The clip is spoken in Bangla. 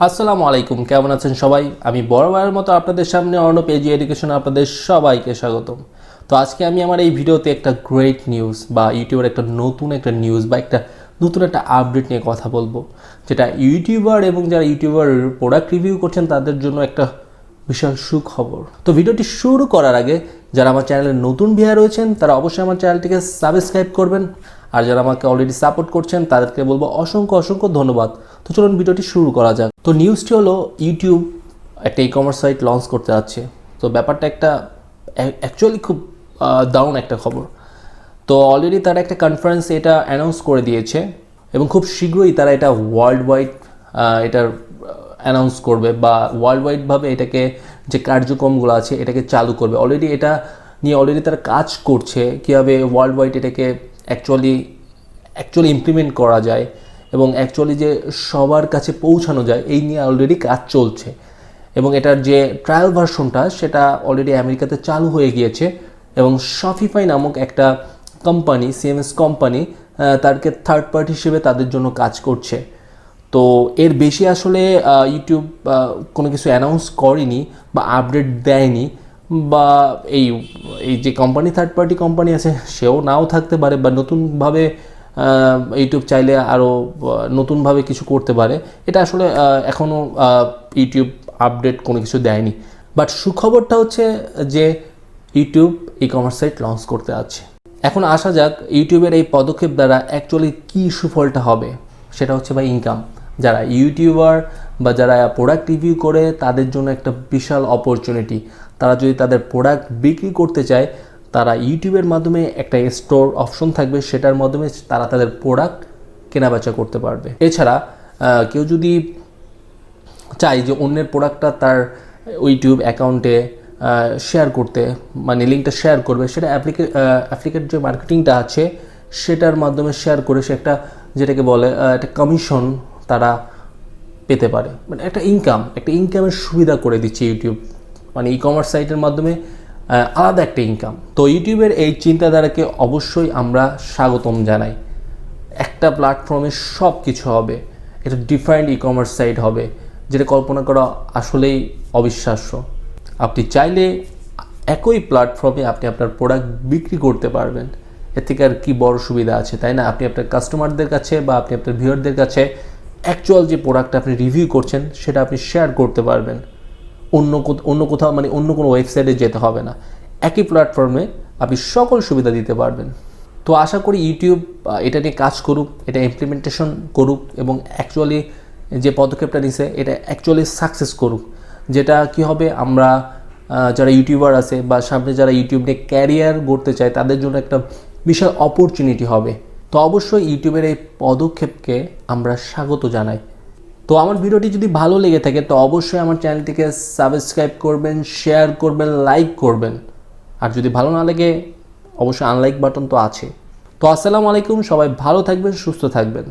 আসসালামু আলাইকুম, কেমন আছেন সবাই? আমি বরাবরের মতো আপনাদের সামনে অর্ণব এডুকেশন আপনাদের সবাইকে স্বাগতম। তো আজকে আমি আমার এই ভিডিওতে একটা গ্রেট নিউজ বা ইউটিউবের একটা নতুন নিউজ বা নতুন একটা আপডেট নিয়ে কথা বলবো, যেটা ইউটিউবার এবং যারা ইউটিউবার প্রোডাক্ট রিভিউ করছেন তাদের জন্য একটা বিশাল সুখবর। তো ভিডিওটি শুরু করার আগে যারা আমার চ্যানেলে নতুন ভিউয়ার রয়েছেন তারা অবশ্যই আমার চ্যানেলটিকে সাবস্ক্রাইব করবেন, আর যারা আমাকে অলরেডি সাপোর্ট করছেন তাদেরকে বলবো অসংখ্য ধন্যবাদ। তো চলুন ভিডিওটি শুরু করা যাক। তো নিউজটি হলো ইউটিউব একটা ই কমার্স সাইট লঞ্চ করতে যাচ্ছে। তো ব্যাপারটা একটা অ্যাকচুয়ালি খুব দারুণ একটা খবর। তো অলরেডি তারা একটা কনফারেন্স এটা অ্যানাউন্স করে দিয়েছে এবং খুব শীঘ্রই তারা এটা ওয়ার্ল্ড ওয়াইড এটার অ্যানাউন্স করবে বা ওয়ার্ল্ড ওয়াইডভাবে এটাকে যে কার্যক্রমগুলো আছে এটাকে চালু করবে। অলরেডি এটা নিয়ে তারা কাজ করছে, কীভাবে ওয়ার্ল্ড ওয়াইড এটাকে অ্যাকচুয়ালি ইমপ্লিমেন্ট করা যায় এবং অ্যাকচুয়ালি যে সবার কাছে পৌঁছানো যায় এই নিয়ে অলরেডি কাজ চলছে। এবং এটার যে ট্রায়াল ভার্সনটা সেটা অলরেডি আমেরিকাতে চালু হয়ে গিয়েছে এবং শপিফাই নামক একটা কোম্পানি, সিএমএস কোম্পানি, তাদেরকে থার্ড পার্টি হিসেবে তাদের জন্য কাজ করছে। তো এর বেশি আসলে ইউটিউব কোনো কিছু অ্যানাউন্স করেনি বা আপডেট দেয়নি, বা এই যে কোম্পানি থার্ড পার্টি কোম্পানি আছে সেও নাও থাকতে পারে, বা নতুনভাবে ইউটিউব চাইলে আরও নতুনভাবে কিছু করতে পারে। এটা আসলে এখনও ইউটিউব আপডেট কোনো কিছু দেয়নি। বাট সুখবরটা হচ্ছে যে YouTube e-commerce site launch করতে আছে। এখন আসা যাক ইউটিউবের এই পদক্ষেপ দ্বারা অ্যাকচুয়ালি কী সুফলটা হবে। সেটা হচ্ছে বা ইনকাম। যারা ইউটিউবার বা যারা প্রোডাক্ট রিভিউ করে তাদের জন্য একটা বিশাল অপরচুনিটি। তারা যদি তাদের প্রোডাক্ট বিক্রি করতে চায়, তারা ইউটিউবের মাধ্যমে একটা স্টোর অপশন থাকবে, সেটার মাধ্যমে তারা তাদের প্রোডাক্ট কেনাবেচা করতে পারবে। এছাড়া কেউ যদি চায় যে অন্যের প্রোডাক্টটা তার ইউটিউব অ্যাকাউন্টে শেয়ার করতে, মানে লিঙ্কটা শেয়ার করবে, সেটা অ্যাপ্লিকেট যে মার্কেটিংটা আছে সেটার মাধ্যমে শেয়ার করে সে একটা, যেটাকে বলে একটা কমিশন তারা পেতে পারে। মানে একটা ইনকামের সুবিধা করে দিচ্ছে ইউটিউব, মানে ই কমার্স সাইটের মাধ্যমে আলাদা একটা ইনকাম। তো ইউটিউবের এই চিন্তাধারাকে অবশ্যই আমরা স্বাগতম জানাই। একটা প্ল্যাটফর্মে সব কিছু হবে, এটা ডিফারেন্ট ই কমার্স সাইট হবে, যেটা কল্পনা করা আসলেই অবিশ্বাস্য। আপনি চাইলে একই প্ল্যাটফর্মে আপনি আপনার প্রোডাক্ট বিক্রি করতে পারবেন। এর থেকে আর কি বড় সুবিধা আছে, তাই না? আপনি আপনার কাস্টমারদের কাছে বা আপনি আপনার ভিউয়ারদের কাছে অ্যাকচুয়াল যে প্রোডাক্ট আপনি রিভিউ করছেন সেটা আপনি শেয়ার করতে পারবেন। অন্য কোথাও, মানে অন্য কোনো ওয়েবসাইটে যেতে হবে না। একই প্ল্যাটফর্মে আপনি সকল সুবিধা দিতে পারবেন। তো আশা করি ইউটিউব এটা নিয়ে কাজ করুক, এটা ইমপ্লিমেন্টেশন করুক এবং অ্যাকচুয়ালি যে পদক্ষেপটা নিছে এটা অ্যাকচুয়ালি সাকসেস করুক। যেটা কি হবে, আমরা যারা ইউটিউবার আছে বা সামনে যারা ইউটিউব নিয়ে ক্যারিয়ার গড়তে চায় তাদের জন্য একটা বিশাল অপরচুনিটি হবে। তো অবশ্যই ইউটিউবের এই পদক্ষেপকে আমরা স্বাগত জানাই। তো আমার ভিডিওটি যদি ভালো লেগে থাকে তো অবশ্যই আমার চ্যানেলটিকে সাবস্ক্রাইব করবেন, শেয়ার করবেন, লাইক করবেন। আর যদি ভালো না লাগে অবশ্যই আনলাইক বাটন তো আছে। তো আসসালামু আলাইকুম, সবাই ভালো থাকবেন, সুস্থ থাকবেন।